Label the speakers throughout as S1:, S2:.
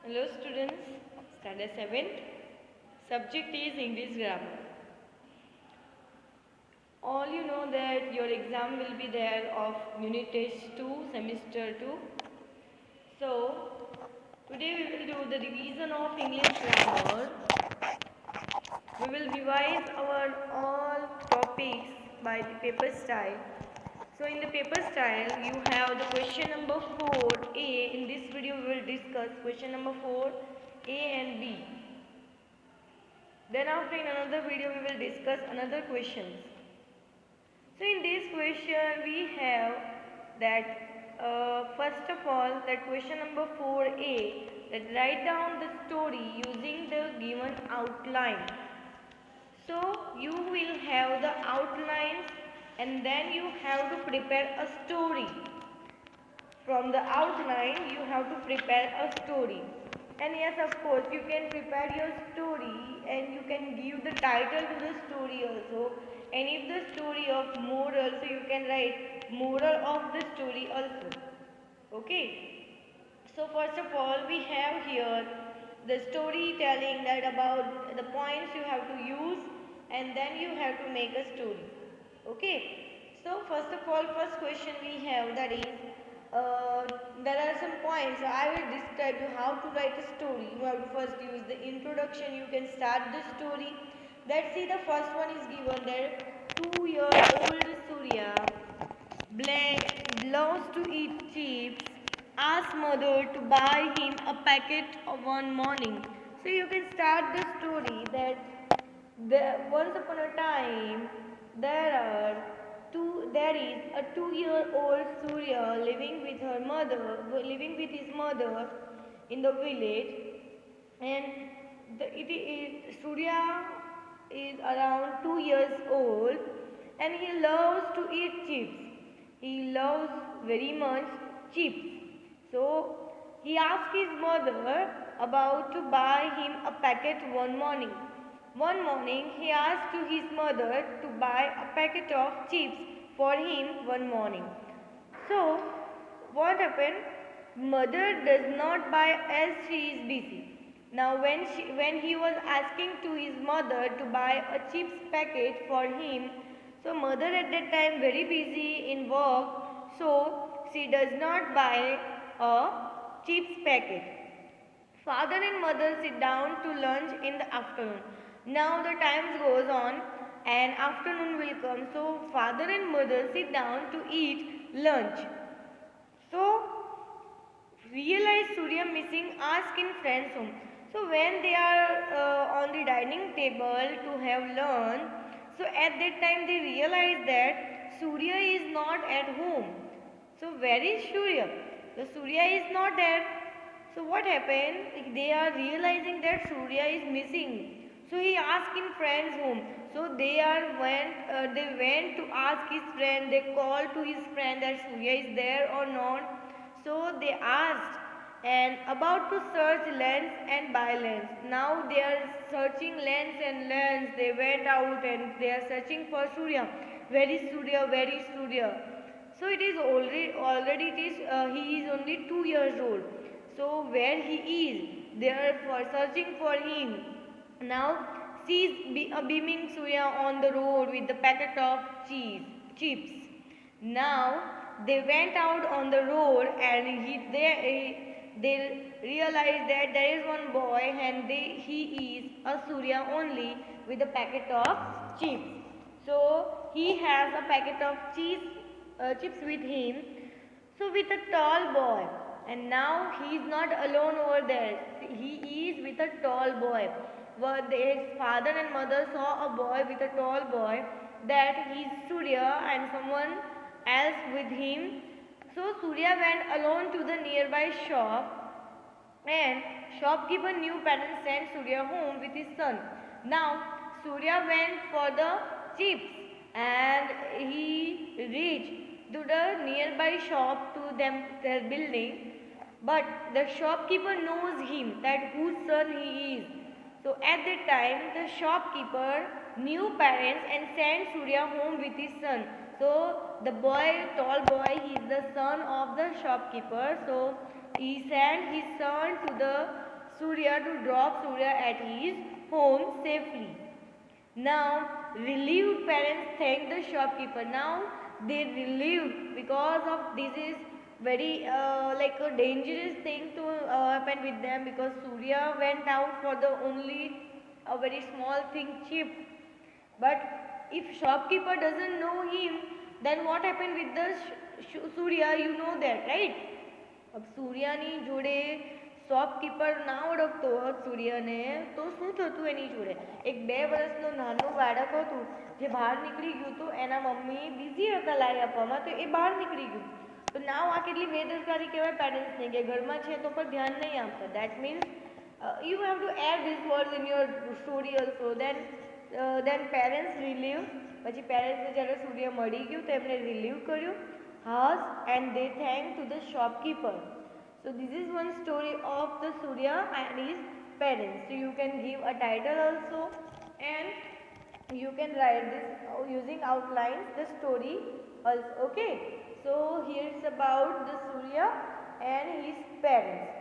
S1: Hello students, standard 7th. Subject is English grammar. All you know that your exam will be there of unit test 2 semester 2. So today we will do the revision of English grammar. We will revise our all topics by the paper style. So in the paper style you have the question number 4a. In this video we will discuss question number 4a and b. Then after in another video we will discuss another questions. So in this question we have that first of all that question number 4a, that write down the story using the given outline. So you will have the outlines and then you have to prepare a story. From the outline you have to prepare a story. And yes, of course you can prepare your story and you can give the title to the story also. And if the story of moral, so you can write moral of the story also. Okay. So first of all we have here the storytelling, that about the points you have to use and then you have to make a story. Okay. So first of all, first question we have, that is there are some points. So I will describe you how to write a story. You have to first use the introduction. You can start the story. Let's see, the first one is given there. 2-year-old Surya loves to eat chips, asks mother to buy him a packet one morning. So you can start the story that once upon a time there is a 2-year-old Surya living with his mother in the village, and Surya is around 2 years old and he loves to eat chips. He loves very much chips. So he asked his mother about to buy him a packet one morning. One morning he asked to his mother to buy a packet of chips for him one morning. So what happened? Mother does not buy as she is busy. Now when he was asking to his mother to buy a chips packet for him, so mother at that time very busy in work, so she does not buy a chips packet. Father and mother sit down to lunch in the afternoon. Now the time goes on and afternoon will come. So father and mother sit down to eat lunch. So realize Surya missing, ask in friend's home. So when they are on the dining table to have lunch, so at that time they realize that Surya is not at home. So where is Surya? The Surya is not there. So what happened? They are realizing that Surya is missing. So he asked in friend's home. So they went to ask his friend. They called to his friend that Surya is there or not. So they asked and about to search lands and buy lands. Now they are searching lands and lands. They went out and they are searching for Surya. Where is Surya? Where is Surya? So it is already he is only 2 years old. So where he is, they are searching for him. Now sees a beaming Surya on the road with the packet of chips. Now they went out on the road and they realized that there is one boy and he is a Surya only with a packet of chips. So he has a packet of chips with him. So with a tall boy, and now he is not alone over there. He is with a tall boy. But his father and mother saw a boy with a tall boy, that he is Surya and someone else with him. So Surya went alone to the nearby shop, and shopkeeper knew parents sent Surya home with his son. Now Surya went for the chips and he reached to the nearby shop to their building, but the shopkeeper knows him that whose son he is. So at that time the shopkeeper knew parents and sent Surya home with his son. So the tall boy, he is the son of the shopkeeper. So he sent his son to the Surya to drop Surya at his home safely. Now, relieved parents thank the shopkeeper. Now, they relieved because of this is very like a dangerous thing to happen with them, because Surya went out for the only a very small thing cheap. But if shopkeeper doesn't know him, then what happened with the Surya, you know that, right? अब સૂર્યાની જોડે shopkeeper ના ઓળખતો હોત સૂર્યને તો શું થતું એની જોડે? એક 2 વર્ષનું નાનું બાળક હતું જે બહાર નીકળી ગયું હતું, એના મમ્મી બિઝી હતા લાવી આપવામાં, તો એ બહાર નીકળી ગયું. તો નાવ આ કેટલી બેદરકારી કહેવાય પેરેન્ટ્સને, કે ઘરમાં છે તો પણ ધ્યાન નહીં આપતા. That means you have to add these words in your story also. Then parents relieve, પછી પેરેન્ટ્સને જ્યારે સૂર્ય મળી ગયું તો એમને રિલીવ કર્યું, has, and they thank to the shopkeeper. So this is one story of the Surya and his parents. So you can give a title also, and you can write this using outlines the story also. Okay, so here it's about the Surya and his parents.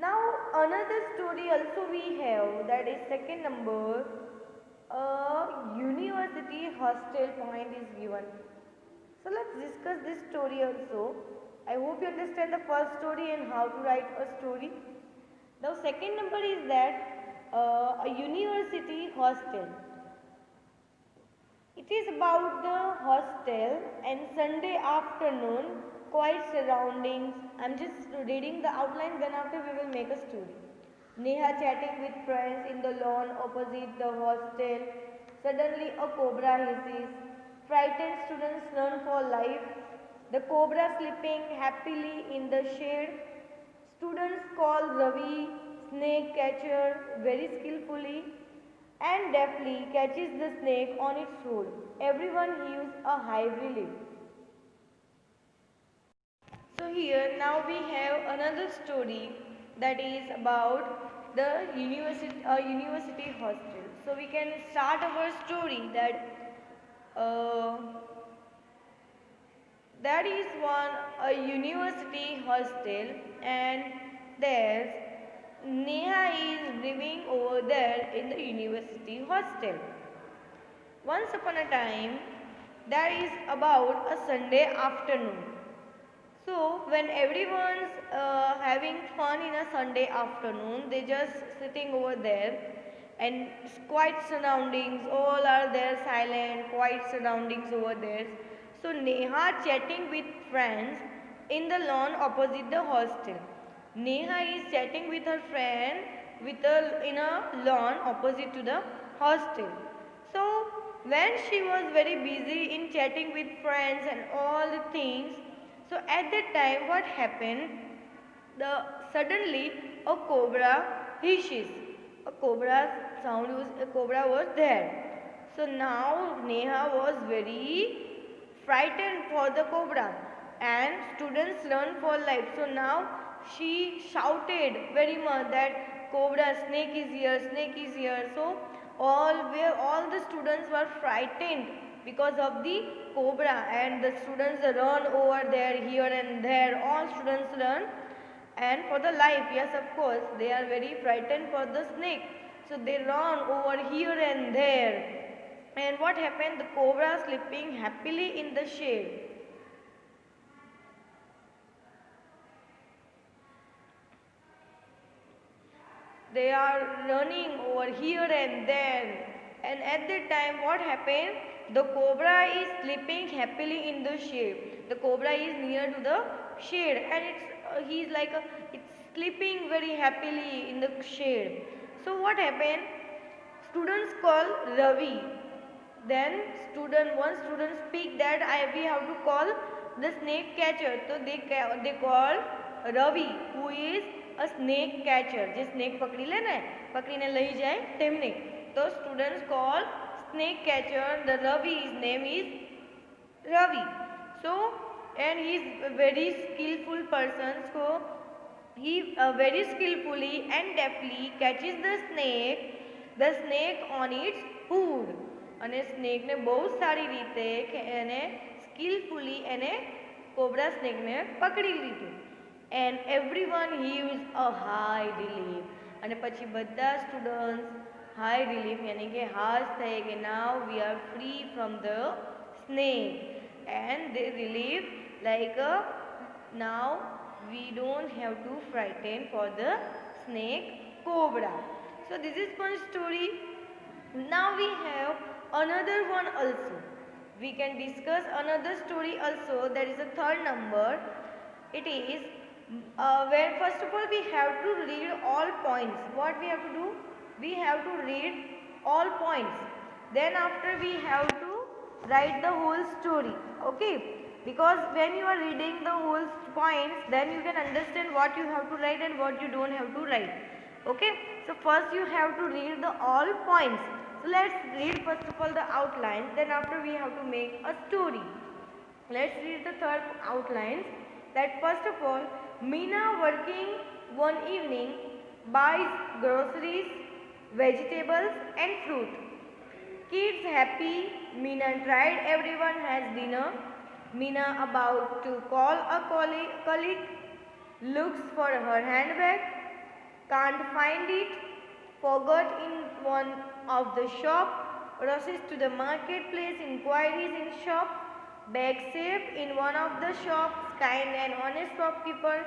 S1: Now another story also we have, that is second number. A university hostel point is given. So let's discuss this story also. I hope you understand the first story and how to write a story. Now second number is that a university hostel. It is about the hostel and Sunday afternoon, quiet surroundings. I'm just reading the outline, then after we will make a story. Neha chatting with friends in the lawn opposite the hostel. Suddenly a cobra hisses. Frightened students run for life. The cobra sleeping happily in the shade. Students call Ravi, snake catcher, very skillfully and deftly catches the snake on its road. Everyone heaves a high relief. So here now we have another story that is about the university hostel. So we can start our story that is a university hostel, and there's Neha is living over there in the university hostel. Once upon a time, that is about a Sunday afternoon. So when everyone's having fun in a Sunday afternoon, they just sitting over there and quiet surroundings, all are there silent, quiet surroundings over there. So Neha chatting with friends in the lawn opposite the hostel. Neha is chatting with her friend in a lawn opposite to the hostel. So when she was very busy in chatting with friends and all the things, so at that time what happened? Suddenly a cobra hisses. A cobra was there. So now Neha was very frightened for the cobra, and students run for life. So now she shouted very much that cobra, snake is here, snake is here. So all the students were frightened because of the cobra, and the students run over there, here and there. All students run, and for the life, yes, of course, they are very frightened for the snake. So they run over here and there. And what happened? The cobra sleeping happily in the shade. They are running over here and there. And at that time what happened? The cobra is sleeping happily in the shade. The cobra is near to the shade, and it's sleeping very happily in the shade. So what happened? Students call Ravi. Then one student speak that we have to call the snake catcher. So they call Ravi, who is a snake catcher. જે snake પકડીને લઈ જાય તેમને. So students call snake catcher the Ravi. His name is Ravi. So and he is a very skillful person. So he very skillfully and deftly catches the snake on its hood. અને સ્નેકને બહુ સારી રીતે એને સ્કિલફુલી એને cobra સ્નેકને પકડી લીધું. and everyone heaves a high relief. અને પછી બધા સ્ટુડન્ટ્સ high relief यानी कि हाश થાય કે now we are free from the snake, and they relieve like now we don't have to frighten for the snake cobra. So this is one story. Now we have another one also. We can discuss another story also. That is the third number. It is where first of all we have to read all points. What we have to do? We have to read all points. Then after we have to write the whole story. Okay? Because when you are reading the whole points, then you can understand what you have to write and what you don't have to write. Okay? So first you have to read the all points. So let's read first of all the outline. Then after we have to make a story. Let's read the third outlines. That first of all, Meena working one evening buys groceries, vegetables and fruit. Kids happy. Meena tried. Everyone has dinner. Meena about to call a colleague. Looks for her handbag. Can't find it. Forgot in one of the shop. Rushes to the marketplace. Inquiries in shop. Bag safe in one of the shops. Kind and honest shopkeeper.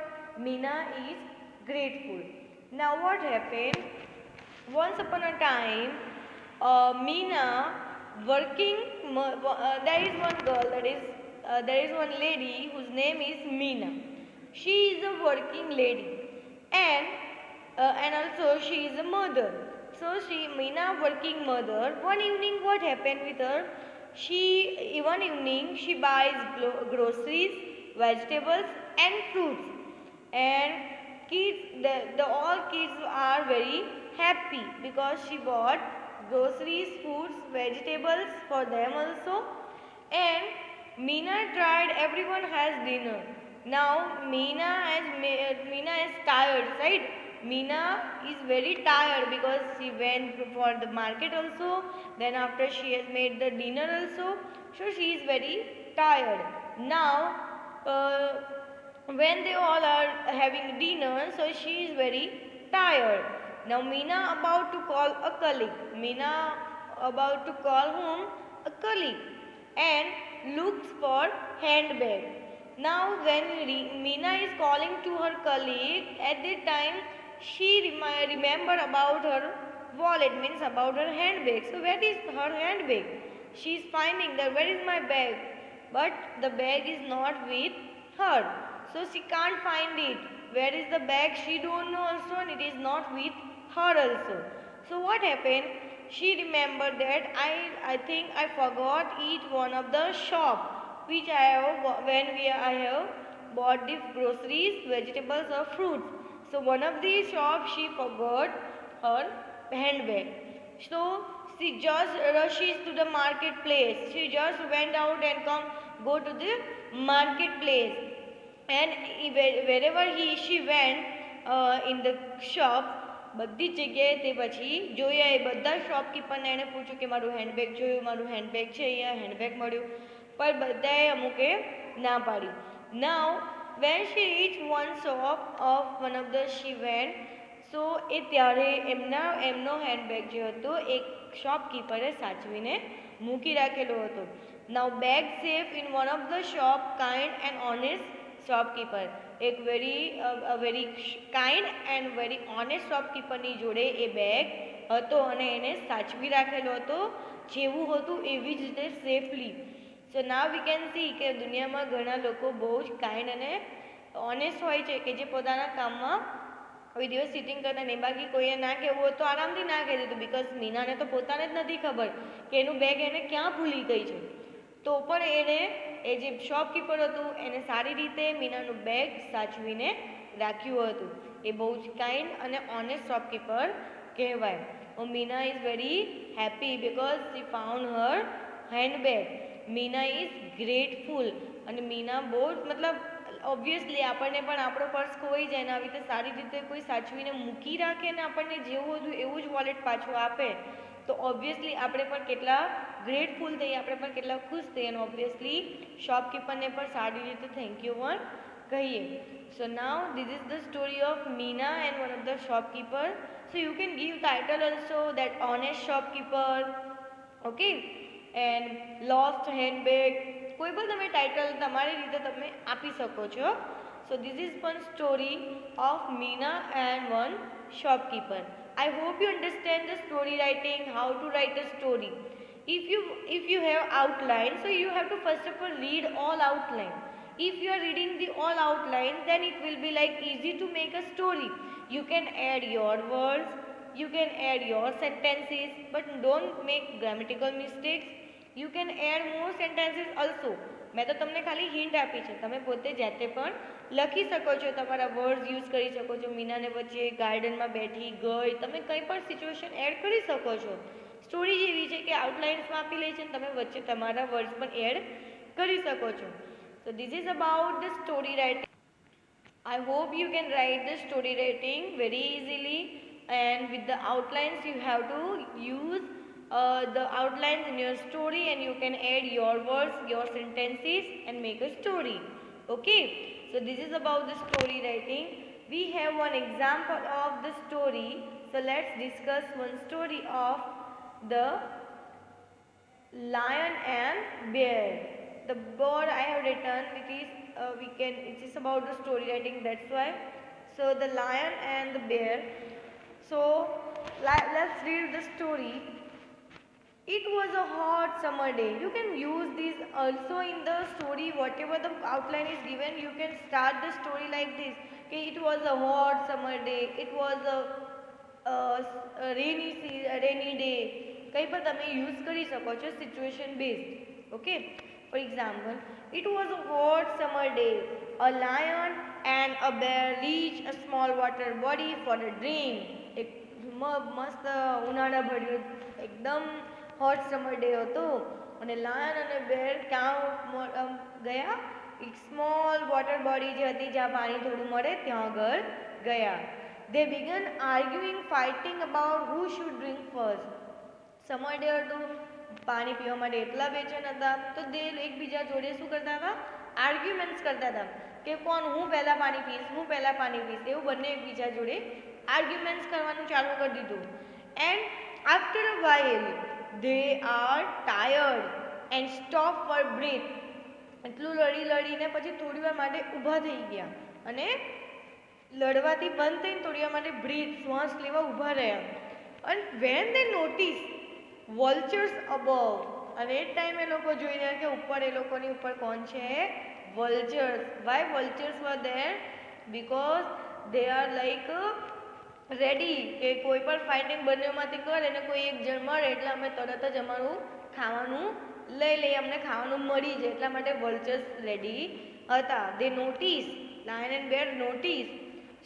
S1: Meena is grateful. Now what happened? Once upon a time, Meena working. There is one girl. There is one lady whose name is Meena. She is a working lady, and also she is a mother. So Meena working mother. One evening, what happened with her? One evening she buys groceries, vegetables and fruits, and all kids are very happy because she bought groceries, fruits, vegetables for them also. And Meena tried. Everyone has dinner. Now Meena is tired, right? Meena is very tired because she went for the market also. Then after she has made the dinner also, so she is very tired. Now when they all are having dinner, so she is very tired. Now Meena about to call a colleague. Meena about to call whom? A colleague, and looks for handbag. Now when Meena is calling to her colleague, at that time she remember about her wallet, means about her handbag. So where is her handbag? She is finding that where is my bag, but the bag is not with her. So she can't find it. Where is the bag? She don't know also, and it is not with her also. So what happened? She remembered that I think I forgot it one of the shop which I have bought the groceries, vegetables or fruits. So one of these shops she forgot her handbag. So she just rushes to the marketplace. She just went out and go to the marketplace, and wherever she went in the shop, બધી જગ્યાએ તે પછી જોયા. એ બધા શોપકીપરને એણે પૂછ્યું કે મારું હેન્ડબેગ જોયું, મારું હેન્ડબેગ છે અહીંયા, હેન્ડબેગ મળ્યું, પણ બધાએ અમુકે ના પાડી. Now when she reached one shop of one of the she went, so એ ત્યારે એમનો હેન્ડબેગ જે હતો એક શોપકીપરે સાચવીને મૂકી રાખેલો હતો. Now bag safe in one of the shop, kind and honest shopkeeper. એક very kind and very honest shopkeeperની જોડે એ બેગ હતો અને એને સાચવી રાખેલો હતો જેવું હતું એવી જ રીતે safely. So now we can see કે દુનિયામાં ઘણા લોકો બહુ જ કાઇન્ડ અને ઓનેસ્ટ હોય છે કે જે પોતાના કામમાં કોઈ દિવસ સિટિંગ કરતા નહીં. બાકી કોઈએ ના કહેવું હોય તો આરામથી ના કહી દીધું, બિકોઝ મીનાને તો પોતાને જ નથી ખબર કે એનું બેગ એને ક્યાં ભૂલી ગઈ છે. તો પણ એણે એ જે શોપકીપર હતું એને સારી રીતે મીનાનું બેગ સાચવીને રાખ્યું હતું. એ બહુ જ કાઇન્ડ અને ઓનેસ્ટ શોપકીપર કહેવાય. Meena is very happy because she found her handbag. Meena is grateful. અને મીના બહુ જ મતલબ ઓબ્વિયસલી આપણને પણ આપણો પર્સ ખોવાઈ જાય ને આવી રીતે સારી રીતે કોઈ સાચવીને મૂકી રાખે ને આપણને જેવું હતું એવું જ વોલેટ પાછું આપે તો ઓબ્વિયસલી આપણે પણ કેટલા ગ્રેટફુલ થઈએ, આપણે પણ કેટલા ખુશ થઈએ. અને ઓબ્વિયસલી શોપકીપરને પણ સારી રીતે થેન્ક યુ પણ કહીએ. So now this is the story of Meena and one of the shopkeeper. So you can give title also, that honest shopkeeper, okay, and lost handbag. કોઈ પણ તમે ટાઇટલ તમારી રીતે તમે આપી શકો છો. So this is one story of Meena and one shopkeeper. I hope you understand the story writing, how to write a story. If you have outline, so you have to first of all read all outline. If you are reading the all outline, then it will be like easy to make a story. You can add your words, you can add your sentences, but don't make grammatical mistakes. You can add more sentences also. મેં તો તમને ખાલી hint આપી છે, તમે પોતે જાતે પણ લખી શકો છો, તમારા વર્ડ્સ યુઝ કરી શકો છો. મીનાને વચ્ચે ગાર્ડનમાં બેઠી ગઈ, તમે કંઈ પણ સિચ્યુએશન એડ કરી શકો છો. સ્ટોરી જેવી છે કે આઉટલાઇન્સમાં આપી લે છે, તમે વચ્ચે તમારા વર્ડ્સ પણ એડ કરી શકો છો. So this is about the story writing. I hope you can write the story writing very easily, and with the outlines you have to use the outlines in your story, and you can add your words, your sentences, and make a story. Okay, so this is about the story writing. We have one example of the story, so let's discuss one story of the lion and bear. The board I have written, it is about the story writing, that's why. So the lion and the bear. So let's read the story. It was a hot summer day. You can use this also in the story. Whatever the outline is given, you can start the story like this. Okay, it was a hot summer day. It was a rainy day. કંઈ પણ તમે use કરી શકો છો situation based. Okay, for example, it was a hot summer day. A lion and a bear reached a small water body for a drink. એક મસ્ત ઉનાળા ભર્યો એકદમ હોટ સમર ડે હતો, અને લાયન અને બેર ક્યાં ગયા? એક સ્મોલ વોટર બોડી જે હતી જ્યાં પાણી થોડું મળે ત્યાં આગળ ગયા. They began arguing, fighting about who should drink first. Summer day હતું, પાણી પીવા માટે એટલા બેચેન હતા, તો તે એકબીજા જોડે શું કરતા હતા? આર્ગ્યુમેન્ટ્સ કરતા હતા કે કોણ, હું પહેલાં પાણી પીશ, હું પહેલાં પાણી પીશ. એવું બંને એકબીજા જોડે આર્ગ્યુમેન્ટ્સ કરવાનું ચાલુ કરી દીધું. And after a while they are tired and stop for breath. એટલું લડી લડીને પછી થોડી વાર માટે ઊભા થઈ ગયા, અને લડવાથી બંધ થઈને થોડી વાર માટે બ્રીથ, શ્વાસ લેવા ઊભા રહ્યા. અને when they notice vultures above, અને એ ટાઈમ એ લોકો જોઈ રહ્યા કે ઉપર એ લોકોની ઉપર કોણ છે? vultures. Why vultures were there? Because they are like ready કે કોઈ પણ ફાઇટિંગ બંનેમાંથી કરે ને કોઈ એક જણ મરે એટલે અમે તરત જ અમારું ખાવાનું લઈ લઈએ, અમને ખાવાનું મળી જાય, એટલા માટે વલ્ચર્સ રેડી હતા. They noticed, lion and bear noticed.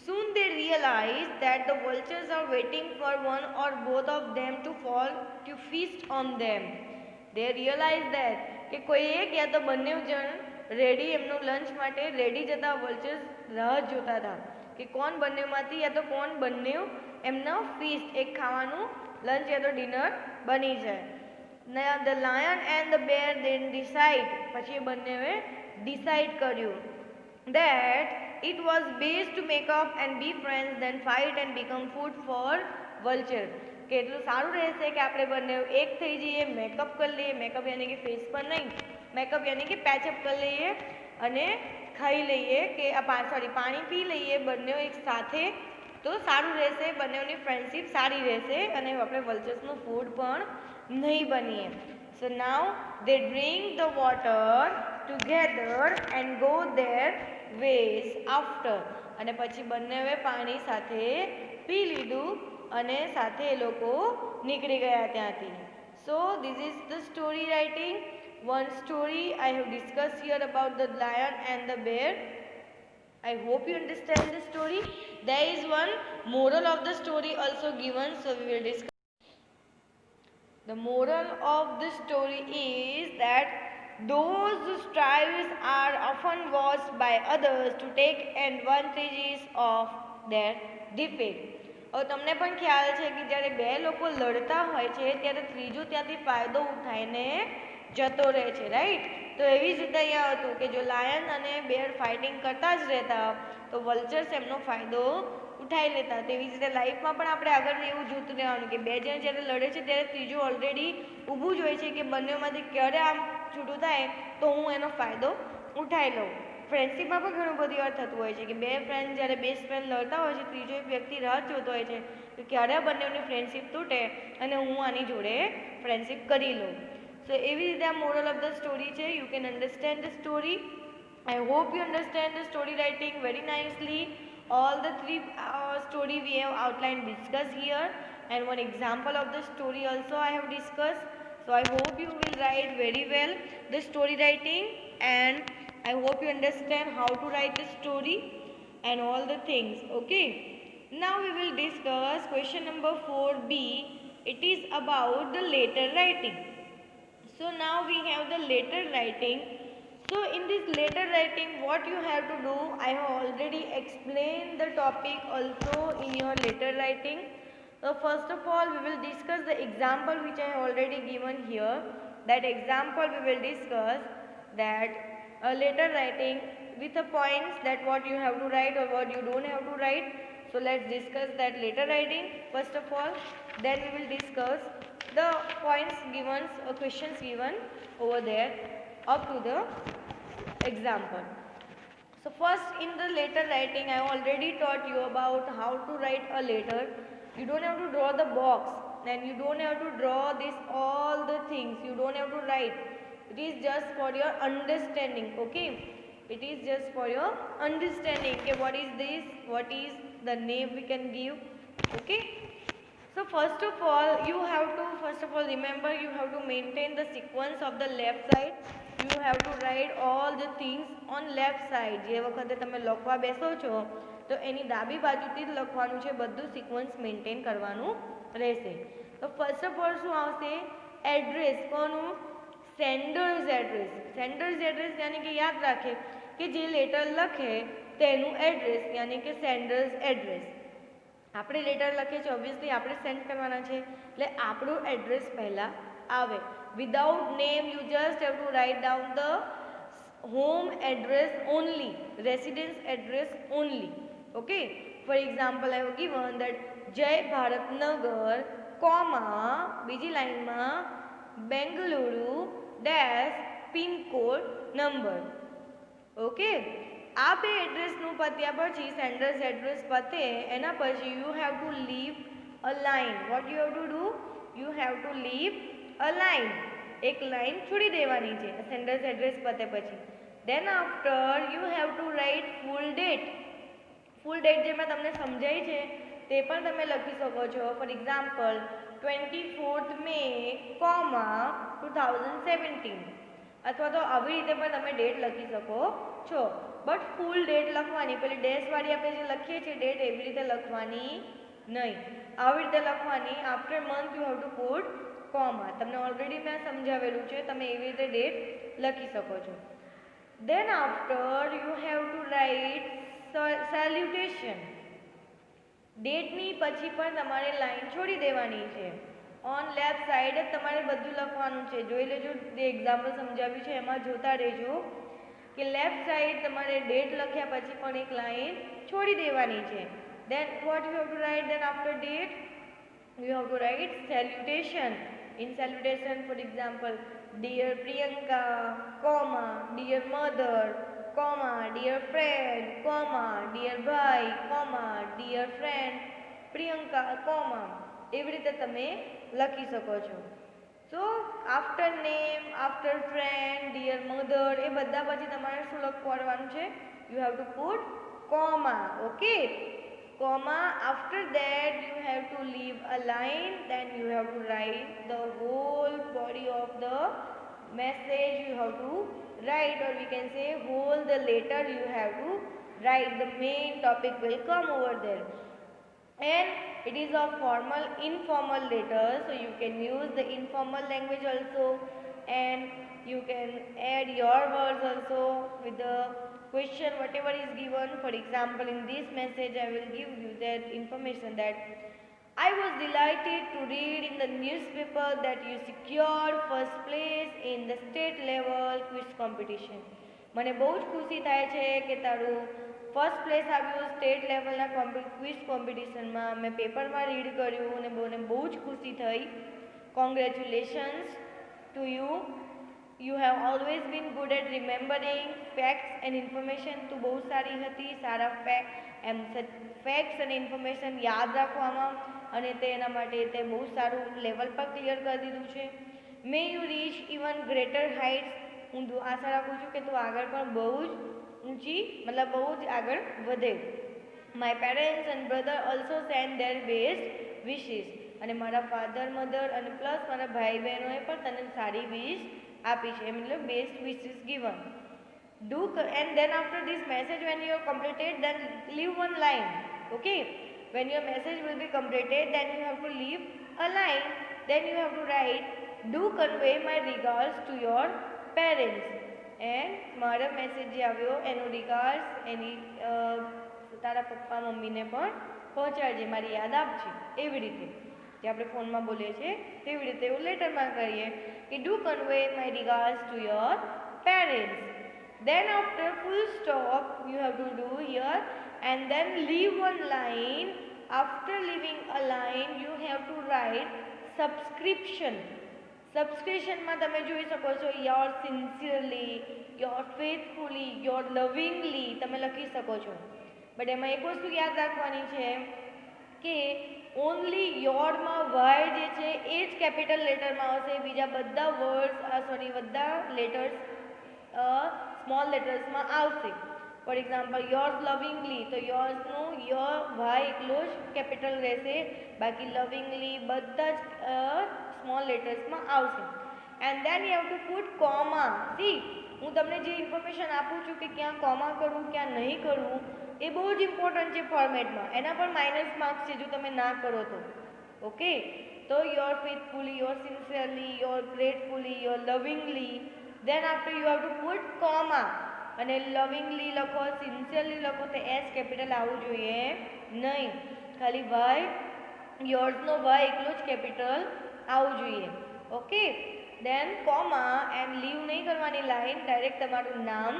S1: Soon they realized that the vultures are waiting for one or both of them to fall to feast on them. They realized that કે કોઈ એક યા તો બંને જણ રેડી એમનું lunch માટે ready જતા વલ્ચર્સ રાહ જોતા હતા કે કોણ બંનેમાંથી યા તો કોણ બંને એમના ફીસ્ટ એક ખાવાનું લંચ યા તો ડિનર બની જાય. Now the lion and the bear then decide, પછી એ બંનેએ ડિસાઇડ કર્યું that it was best to make up and be friends than fight and become food for vulture. કે એટલું સારું રહેશે કે આપણે બંને એક થઈ જઈએ, મેકઅપ કરી લઈએ, મેકઅપ યાની કે ફેસ પર નહીં, મેકઅપ યાની કે પેચઅપ કરી લઈએ અને ખાઈ લઈએ કે પાણી પી લઈએ બંને એક સાથે, તો સારું રહેશે, બંનેની ફ્રેન્ડશિપ સારી રહેશે અને આપણે વલ્ચર્સનું ફૂડ પણ નહીં બનીએ. So now they drink the water together and go their ways after. અને પછી બંનેએ પાણી સાથે પી લીધું અને સાથે એ લોકો નીકળી ગયા ત્યાંથી. So this is the story writing. One story I have discussed here about the lion and the bear. I hope you understand the story. There is one moral of the story also given, so we will discuss. The moral of the story is that those who strive are often watched by others to take advantages of their defeat. હવે તમને પણ ખ્યાલ છે કે જ્યારે બે લોકો લડતા હોય છે ત્યારે ત્રીજું ત્યાંથી ફાયદો ઉઠાઈને જતો રહે છે, રાઈટ? તો એવી જ રીતે અહીંયા હતું કે જો લાયન અને બેર ફાઇટિંગ કરતા જ રહેતા તો વલ્ચર્સ એમનો ફાયદો ઉઠાવી લેતા. તેવી જ રીતે લાઈફમાં પણ આપણે આગળ એવું જોતું રહેવાનું કે બે જણ જ્યારે લડે છે ત્યારે ત્રીજું ઓલરેડી ઊભું જ હોય છે કે બંનેમાંથી ક્યારે આમ છૂટું થાય તો હું એનો ફાયદો ઉઠાવી લઉં. ફ્રેન્ડશિપમાં પણ ઘણું બધી વાર થતું હોય છે કે બે ફ્રેન્ડ જ્યારે બેસ્ટ ફ્રેન્ડ લડતા હોય છે, ત્રીજો એક વ્યક્તિ રાહ જોતો હોય છે કે ક્યારે બંનેની ફ્રેન્ડશિપ તૂટે અને હું આની જોડે ફ્રેન્ડશિપ કરી લઉં. સો એવી રીતે આ મોરલ ઓફ ધ સ્ટોરી છે. You can understand the story. I hope you understand the story writing very nicely. All the three story we have outlined discussed here, and one example of the story also I have discussed. So I hope you will write very well the story writing, and I hope you understand how to write the story and all the things. Okay. Now we will discuss question number 4b. It is about the letter writing. So now we have the letter writing. So in this letter writing, what you have to do, I have already explained the topic also in your letter writing. So first of all, we will discuss the example which I have already given here. That example we will discuss, that a letter writing with the points, that what you have to write or what you don't have to write. So let's discuss that letter writing first of all. Then we will discuss the points given or questions given over there up to the example. So first, in the letter writing, I already taught you about how to write a letter. You don't have to draw the box, and you don't have to draw this all the things. You don't have to write. It is just for your understanding. Okay, it is just for your understanding. Okay, what is this? What is the name we can give? Okay. So first of all, you have to remember, you have to maintain the sequence of the left side. You have to write all the things on left side. જે વખતે તમે લખવા બેસો છો તો એની ડાબી બાજુથી જ લખવાનું છે, બધું સિક્વન્સ મેન્ટેન કરવાનું રહેશે. તો ફર્સ્ટ ઓફ ઓલ શું આવશે? એડ્રેસ. કોનું? Sanders address. સેન્ડર્સ એડ્રેસ યાની કે યાદ રાખે કે જે લેટર લખે તેનું એડ્રેસ યાની કે સેન્ડર્સ એડ્રેસ. આપણે લેટર લખીએ છીએ, ઓબ્વિયસલી આપણે સેન્ડ કરવાના છે એટલે આપણું એડ્રેસ પહેલાં આવે. Without name, you just have to write down the home address only, residence address only. Okay, for example I have given that Jay Bharatnagar comma બીજી લાઇનમાં Bengaluru dash pincode number. Okay, આ બે એડ્રેસનું પત્યા પછી સેન્ડર્સ એડ્રેસ પતે એના પછી you have to leave a line. What you have to do? You have to leave a line. એક line છોડી દેવાની છે સેન્ડર્સ એડ્રેસ પતે પછી. Then after you have to write full date. Full date જે મેં તમને સમજાઈ છે તે પણ તમે લખી શકો છો. For example 24th May, 2017. અથવા તો આવી રીતે પણ તમે ડેટ લખી શકો છો. બટ ફૂલ ડેટ લખવાની, પેલી ડેશવાળી આપણે જે લખીએ છીએ ડેટ, એવી રીતે લખવાની નહીં. આવી રીતે લખવાની. After month you have to put comma. તમને ઓલરેડી મેં સમજાવેલું છે, તમે એવી રીતે ડેટ લખી શકો છો. Then after you have to write salutation. ડેટની પછી પણ તમારે લાઈન છોડી દેવાની છે. ઓન લેફ્ટ સાઈડ જ તમારે બધું લખવાનું છે. જોઈ લેજો, જે એક્ઝામ્પલ સમજાવ્યું છે એમાં જોતા રહેજો કે લેફ્ટ સાઈડ તમારે ડેટ લખ્યા પછી પણ એક લાઈન છોડી દેવાની છે. Then what you have to write? Then after date you have to write salutation. In salutation, for example, dear Priyanka, comma, dear mother, comma, dear friend, comma, dear bhai, comma, dear friend Priyanka, comma. એવી રીતે તમે લખી શકો છો. So after name, after friend, dear mother, એ બધા પછી તમારે શું લખવાનું છે? You have to put comma. Okay, comma. After that you have to leave a line, then you have to write the whole body of the message. You have to write, or we can say whole the letter you have to write. The main topic will come over there, and it is a formal informal letter, so you can use the informal language also, and you can add your words also with the question whatever is given. For example, in this message I will give you that information that I was delighted to read in the newspaper that you secured first place in the state level quiz competition. મને બહુ જ ખુશી થાય છે કે તારું first place આવ્યું state લેવલના ક્વિઝ કોમ્પિટિશનમાં. મેં પેપરમાં રીડ કર્યું અને મને બહુ જ ખુશી થઈ. Congratulations to you. You have always been good at remembering facts and information. તું બહુ સારી હતી સારા ફેક્ટ્સ અને ઇન્ફોર્મેશન યાદ રાખવામાં, અને તેના માટે તે બહુ સારું લેવલ પર ક્લિયર કરી દીધું છે. May you reach even greater heights. હું આશા રાખું છું કે તું આગળ પણ બહુ જ ઊંચી મતલબ બહુ જ આગળ વધે. My parents and brother also send there best wishes. અને મારા ફાધર મધર અને પ્લસ મારા ભાઈ બહેનોએ પણ તને સારી વિશ આપી છે, મતલબ best wishes given. Do and then after this message when you are completed then leave one line. Okay, when your message will be completed then you have to leave a line. Then you have to write, do convey my regards to your parents. And મારા message જે આવ્યો એનો regards એની તારા પપ્પા મમ્મીને પણ પહોંચાડજે, મારી યાદ આપજે. એવી રીતે જે આપણે ફોનમાં બોલીએ છીએ તેવી રીતે એવું લેટરમાં કરીએ કે do convey my regards to your parents. Then after full stop you have to do here and then leave one line. After leaving a line you have to write subscription. સબસ્ક્રિપ્શનમાં તમે જોઈ શકો છો your sincerely, your faithfully, your lovingly તમે લખી શકો છો. But એમાં એક વસ્તુ યાદ રાખવાની છે કે ઓનલી યોરમાં વાય જે છે એ જ કેપિટલ લેટરમાં આવશે, બીજા બધા વર્ડ્સ બધા લેટર્સ સ્મોલ લેટર્સમાં આવશે. ફોર એક્ઝામ્પલ યોર્સ લવિંગલી, તો યોર્સનું યોર વાય એકલો જ કેપિટલ રહેશે, બાકી લવિંગલી બધા જ સ્મોલ લેટર્સમાં આવશે. And then you have to put comma. See, હું તમને જે ઇન્ફોર્મેશન આપું છું કે ક્યાં કોમા કરવું ક્યાં નહીં કરવું એ બહુ જ ઇમ્પોર્ટન્ટ છે ફોર્મેટમાં. એના પર માઇનસ માર્ક્સ છે જો તમે ના કરો તો. ઓકે, તો your faithfully, your sincerely, your gratefully, your lovingly. Then after you have to put comma. અને લવિંગલી લખો, સિન્સિયરલી લખો તો એસ કેપિટલ આવવું જોઈએ નહીં, ખાલી વાય યોર્સનો વાય એકલો જ કેપિટલ આવવું જોઈએ. Okay, then comma and leave નહીં કરવાની લાઈન, ડાયરેક્ટ તમારું નામ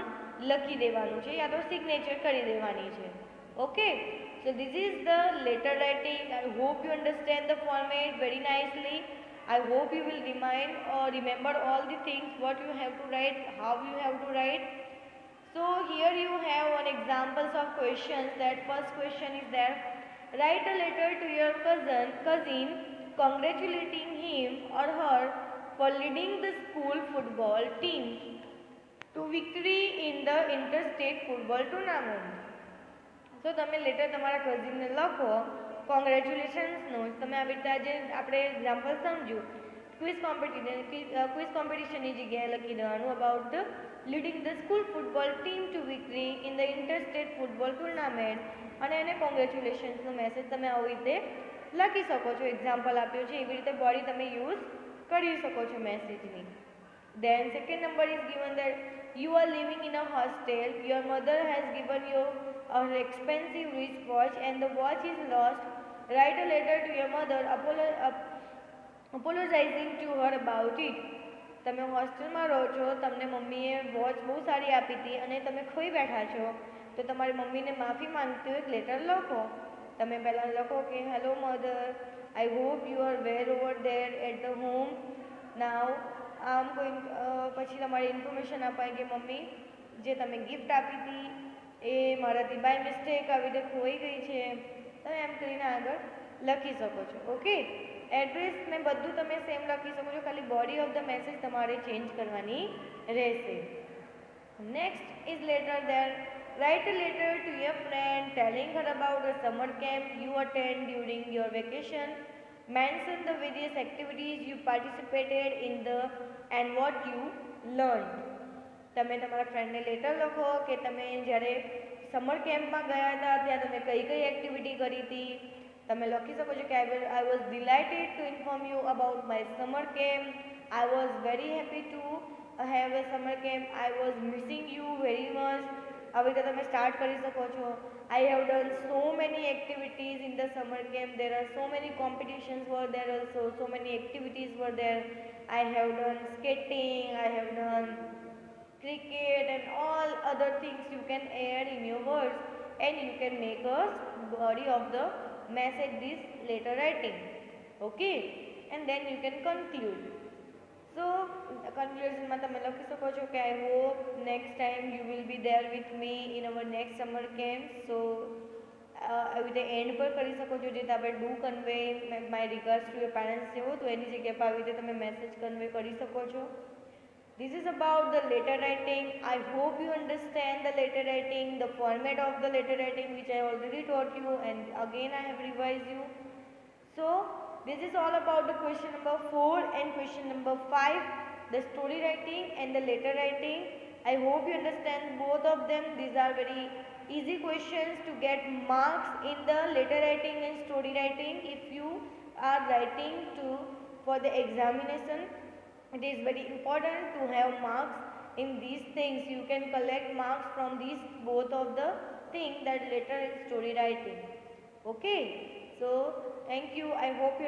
S1: લખી દેવાનું છે યા તો સિગ્નેચર કરી દેવાની છે. Okay, so this is the letter writing. I hope you understand the format very nicely. I hope you will remember all the things what you have to write, how you have to write. So here you have one examples of questions. That first question is there, write a letter to your cousin congratulating him or her for leading the school football team to victory in the interstate football tournament. So તમે letter તમારા કઝિનને લખો કોંગ્રેચ્યુલેશન્સનો. તમે આવી રીતે આજે આપણે example સમજ્યું. Quiz કોમ્પિટિશનની જગ્યાએ લખી દેવાનું about the leading the school football team to victory in the interstate football tournament, અને એને કોંગ્રેચ્યુલેશન્સનો મેસેજ તમે આવી રીતે લખી શકો છો. એક્ઝામ્પલ આપ્યું છે એવી રીતે બોડી તમે યુઝ કરી શકો છો મેસેજની. Then second number is given that you are living in a hostel. Your mother has given you an expensive wristwatch and the watch is lost. Write a letter to your mother apologizing to her about it. તમે હોસ્ટેલમાં રહો છો, તમને મમ્મીએ watch બહુ સારી આપી હતી અને તમે ખોઈ બેઠા છો, તો તમારી મમ્મીને માફી માંગતી એક લેટર લખો. તમે પહેલાં લખો કે hello mother, I hope you are were over there at the home now. આમ કોઈ પછી તમારી ઇન્ફોર્મેશન અપાય કે મમ્મી જે તમે ગિફ્ટ આપી હતી એ મારાથી બાય મિસ્ટેક આવી રીતે ખોઈ ગઈ છે. તમે એમ કરીને આગળ લખી શકો છો. ઓકે, એડ્રેસ ને બધું તમે સેમ લખી શકો છો, ખાલી બોડી ઓફ ધ મેસેજ તમારે ચેન્જ કરવાની રહેશે. Next is letter there, write a letter to your friend telling her about a summer camp you attend during your vacation. Mention the various activities you participated in and what you learned. તમે તમારા ફ્રેન્ડને letter લખો કે તમે જ્યારે summer કેમ્પમાં ગયા હતા ત્યાં તમે કઈ કઈ એક્ટિવિટી કરી હતી. તમે લખી શકો છો કે I was delighted to inform you about my summer camp. I was very happy to have a summer camp. I was missing you very much. આવી રીતે તમે સ્ટાર્ટ કરી શકો છો. I have done so many activities in the summer camp. There are so many competitions were there also, so many activities were there. I have done skating, I have done cricket and all other things you can add in your words, and you can make a body of the message this letter writing. Okay, and then you can conclude. So conclusion તમે લખી શકો છો કે I hope next time you will be there with me in our next summer camp. So આવી રીતે and પર કરી શકો છો, જે આપણે do convey my regards to your parents જેવો, તો એની જગ્યાએ પર આવી રીતે તમે મેસેજ કન્વે કરી શકો છો. This is about the letter writing. I hope you understand the letter writing, the format of the letter writing which I already taught you, and again I have revised you. So this is all about the question number 4 and question number 5, the story writing and the letter writing. I hope you understand both of them. These are very easy questions to get marks in the letter writing and story writing. If you are writing for the examination, it is very important to have marks in these things. You can collect marks from these both of the things, that letter and story writing. Okay, so thank you. I hope you